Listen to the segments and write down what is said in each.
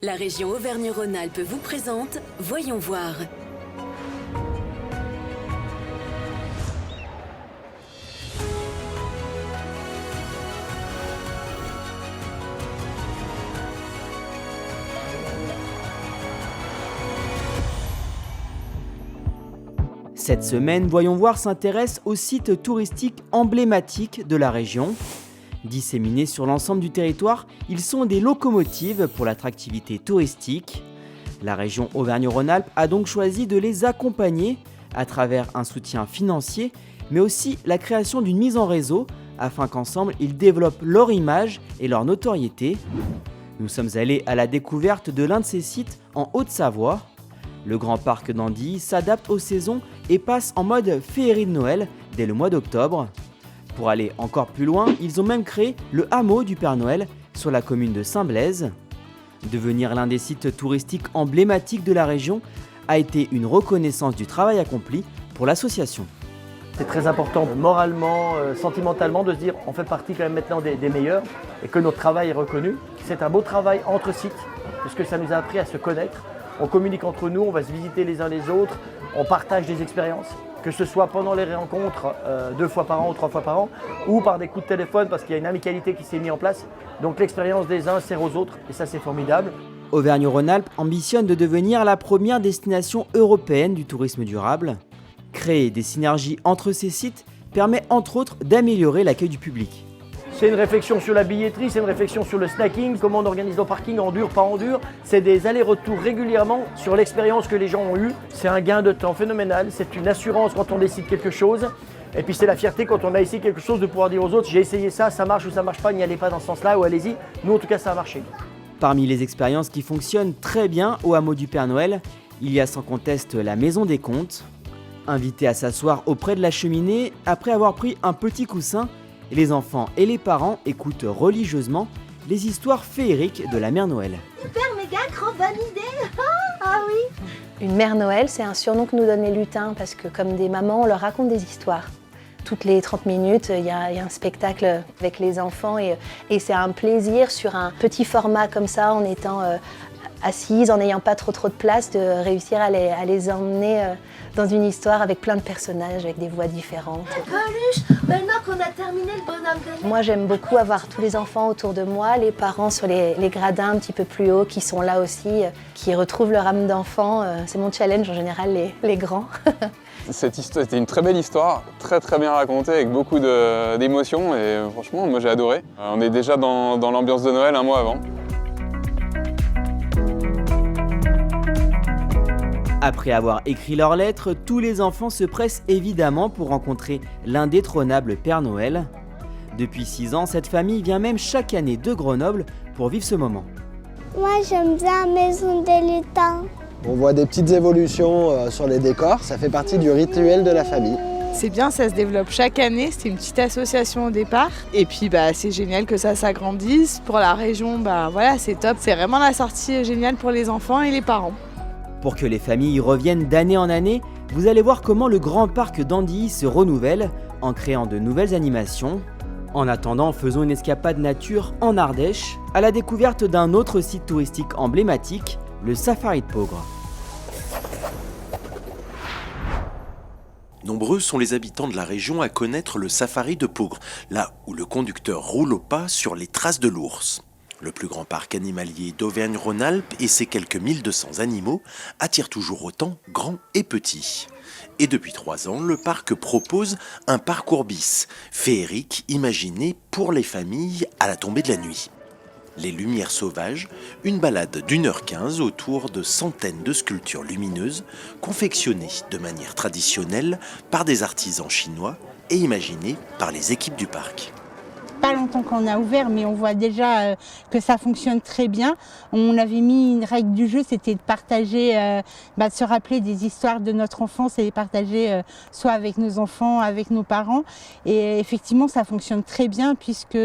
La région Auvergne-Rhône-Alpes vous présente Voyons voir. Cette semaine, Voyons voir s'intéresse aux sites touristiques emblématiques de la région. Disséminés sur l'ensemble du territoire, ils sont des locomotives pour l'attractivité touristique. La région Auvergne-Rhône-Alpes a donc choisi de les accompagner à travers un soutien financier, mais aussi la création d'une mise en réseau afin qu'ensemble ils développent leur image et leur notoriété. Nous sommes allés à la découverte de l'un de ces sites en Haute-Savoie. Le Grand Parc d'Andilly s'adapte aux saisons et passe en mode féerie de Noël dès le mois d'octobre. Pour aller encore plus loin, ils ont même créé le hameau du Père Noël sur la commune de Saint-Blaise. Devenir l'un des sites touristiques emblématiques de la région a été une reconnaissance du travail accompli pour l'association. C'est très important moralement, sentimentalement de se dire on fait partie quand même maintenant des meilleurs et que notre travail est reconnu. C'est un beau travail entre sites puisque ça nous a appris à se connaître. On communique entre nous, on va se visiter les uns les autres, on partage des expériences. Que ce soit pendant les rencontres 2 fois par an ou 3 fois par an, ou par des coups de téléphone parce qu'il y a une amicalité qui s'est mise en place. Donc l'expérience des uns sert aux autres et ça c'est formidable. Auvergne-Rhône-Alpes ambitionne de devenir la première destination européenne du tourisme durable. Créer des synergies entre ces sites permet entre autres d'améliorer l'accueil du public. C'est une réflexion sur la billetterie, c'est une réflexion sur le snacking, comment on organise nos parkings en dur, pas en dur. C'est des allers-retours régulièrement sur l'expérience que les gens ont eue. C'est un gain de temps phénoménal, c'est une assurance quand on décide quelque chose. Et puis c'est la fierté quand on a essayé quelque chose de pouvoir dire aux autres, j'ai essayé ça marche ou ça marche pas, n'y allez pas dans ce sens-là ou allez-y. Nous en tout cas ça a marché. Parmi les expériences qui fonctionnent très bien au hameau du Père Noël, il y a sans conteste la Maison des Contes. Invités à s'asseoir auprès de la cheminée, après avoir pris un petit coussin, les enfants et les parents écoutent religieusement les histoires féeriques de la Mère Noël. Super méga grand bonne idée. Ah oui. Une Mère Noël, c'est un surnom que nous donnent les lutins parce que comme des mamans, on leur raconte des histoires. Toutes les 30 minutes, il y a un spectacle avec les enfants et c'est un plaisir sur un petit format comme ça, en étant assises, en n'ayant pas trop de place, de réussir à les emmener dans une histoire avec plein de personnages, avec des voix différentes. Peluche, maintenant qu'on a terminé le bonhomme de neige. Moi, j'aime beaucoup avoir tous les enfants autour de moi, les parents sur les gradins un petit peu plus hauts, qui sont là aussi, qui retrouvent leur âme d'enfant. C'est mon challenge en général, les grands. Cette histoire, c'était une très belle histoire, très bien racontée, avec beaucoup d'émotions et franchement, moi j'ai adoré. On est déjà dans l'ambiance de Noël un mois avant. Après avoir écrit leurs lettres, tous les enfants se pressent évidemment pour rencontrer l'indétrônable Père Noël. Depuis 6 ans, cette famille vient même chaque année de Grenoble pour vivre ce moment. Moi j'aime bien la Maison des Lutins. On voit des petites évolutions sur les décors, ça fait partie du rituel de la famille. C'est bien, ça se développe chaque année, c'est une petite association au départ. Et puis c'est génial que ça s'agrandisse. Pour la région, voilà, c'est top. C'est vraiment la sortie géniale pour les enfants et les parents. Pour que les familles reviennent d'année en année, vous allez voir comment le Grand Parc d'Andilly se renouvelle en créant de nouvelles animations. En attendant, faisons une escapade nature en Ardèche à la découverte d'un autre site touristique emblématique, le Safari de Peaugres. Nombreux sont les habitants de la région à connaître le Safari de Peaugres, là où le conducteur roule au pas sur les traces de l'ours. Le plus grand parc animalier d'Auvergne-Rhône-Alpes et ses quelques 1200 animaux attirent toujours autant grands et petits. Et depuis 3 ans, le parc propose un parcours bis, féerique imaginé pour les familles à la tombée de la nuit. Les lumières sauvages, une balade d'1h15 autour de centaines de sculptures lumineuses confectionnées de manière traditionnelle par des artisans chinois et imaginées par les équipes du parc. Pas longtemps qu'on a ouvert, mais on voit déjà que ça fonctionne très bien. On avait mis une règle du jeu, c'était de partager, de se rappeler des histoires de notre enfance et les partager soit avec nos enfants, avec nos parents. Et effectivement, ça fonctionne très bien puisque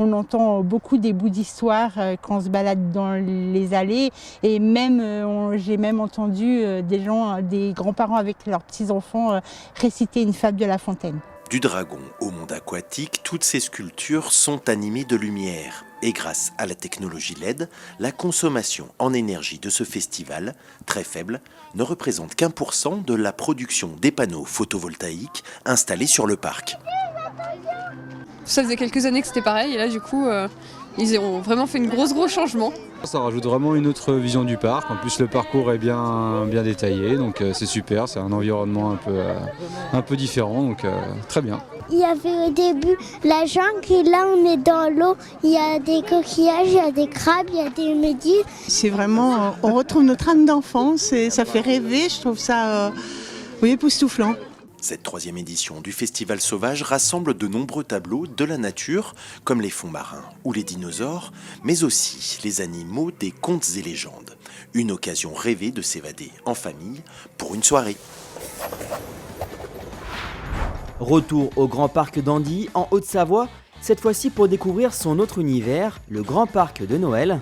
on entend beaucoup des bouts d'histoire quand on se balade dans les allées. Et même, j'ai même entendu des grands-parents avec leurs petits-enfants réciter une fable de La Fontaine. Du dragon au monde aquatique, toutes ces sculptures sont animées de lumière. Et grâce à la technologie LED, la consommation en énergie de ce festival, très faible, ne représente qu'1% de la production des panneaux photovoltaïques installés sur le parc. Ça faisait quelques années que c'était pareil et là du coup ils ont vraiment fait une gros changement. Ça rajoute vraiment une autre vision du parc. En plus le parcours est bien détaillé, donc c'est super, c'est un environnement un peu différent, donc très bien. Il y avait au début la jungle et là on est dans l'eau. Il y a des coquillages, il y a des crabes, il y a des méduses. C'est vraiment, on retrouve notre âme d'enfance et ça fait rêver, je trouve ça époustouflant. Cette 3e édition du Festival Sauvage rassemble de nombreux tableaux de la nature, comme les fonds marins ou les dinosaures, mais aussi les animaux des contes et légendes. Une occasion rêvée de s'évader en famille pour une soirée. Retour au Grand Parc d'Andy, en Haute-Savoie, cette fois-ci pour découvrir son autre univers, le Grand Parc de Noël.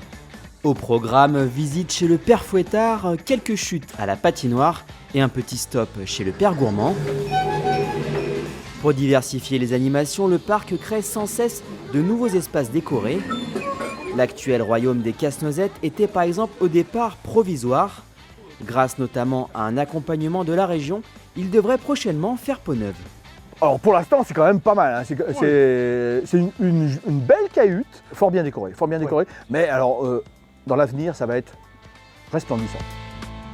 Au programme, visite chez le Père Fouettard, quelques chutes à la patinoire et un petit stop chez le Père Gourmand. Pour diversifier les animations, le parc crée sans cesse de nouveaux espaces décorés. L'actuel royaume des casse-noisettes était par exemple au départ provisoire. Grâce notamment à un accompagnement de la région, il devrait prochainement faire peau neuve. Alors pour l'instant c'est quand même pas mal, hein. C'est une belle cahute, fort bien décorée, mais alors dans l'avenir ça va être resplendissant.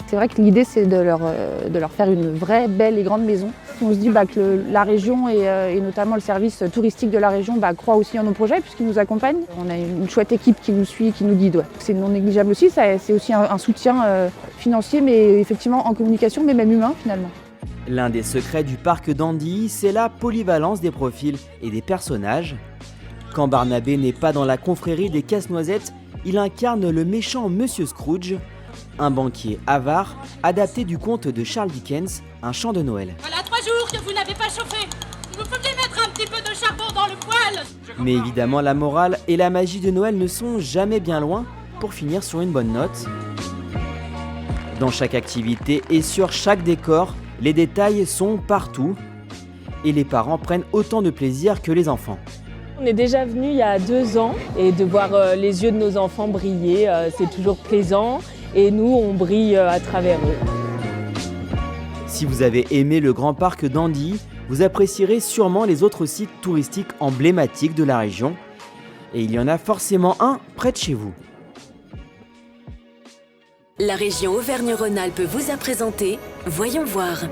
C'est vrai que l'idée c'est de leur faire une vraie belle et grande maison. On se dit que la région et notamment le service touristique de la région croit aussi en nos projets puisqu'ils nous accompagnent. On a une chouette équipe qui nous suit et qui nous guide. Ouais. C'est non négligeable aussi, c'est aussi un soutien financier mais effectivement en communication mais même humain finalement. L'un des secrets du parc d'Andy, c'est la polyvalence des profils et des personnages. Quand Barnabé n'est pas dans la confrérie des casse-noisettes, il incarne le méchant Monsieur Scrooge, un banquier avare adapté du conte de Charles Dickens, Un chant de Noël. Voilà 3 jours que vous n'avez pas chauffé. Vous pouvez mettre un petit peu de charbon dans le poêle. Mais évidemment, la morale et la magie de Noël ne sont jamais bien loin pour finir sur une bonne note. Dans chaque activité et sur chaque décor, les détails sont partout et les parents prennent autant de plaisir que les enfants. On est déjà venu il y a 2 ans et de voir les yeux de nos enfants briller, c'est toujours plaisant et nous on brille à travers eux. Si vous avez aimé le Grand Parc d'Andy, vous apprécierez sûrement les autres sites touristiques emblématiques de la région et il y en a forcément un près de chez vous. La région Auvergne-Rhône-Alpes vous a présenté Voyons voir.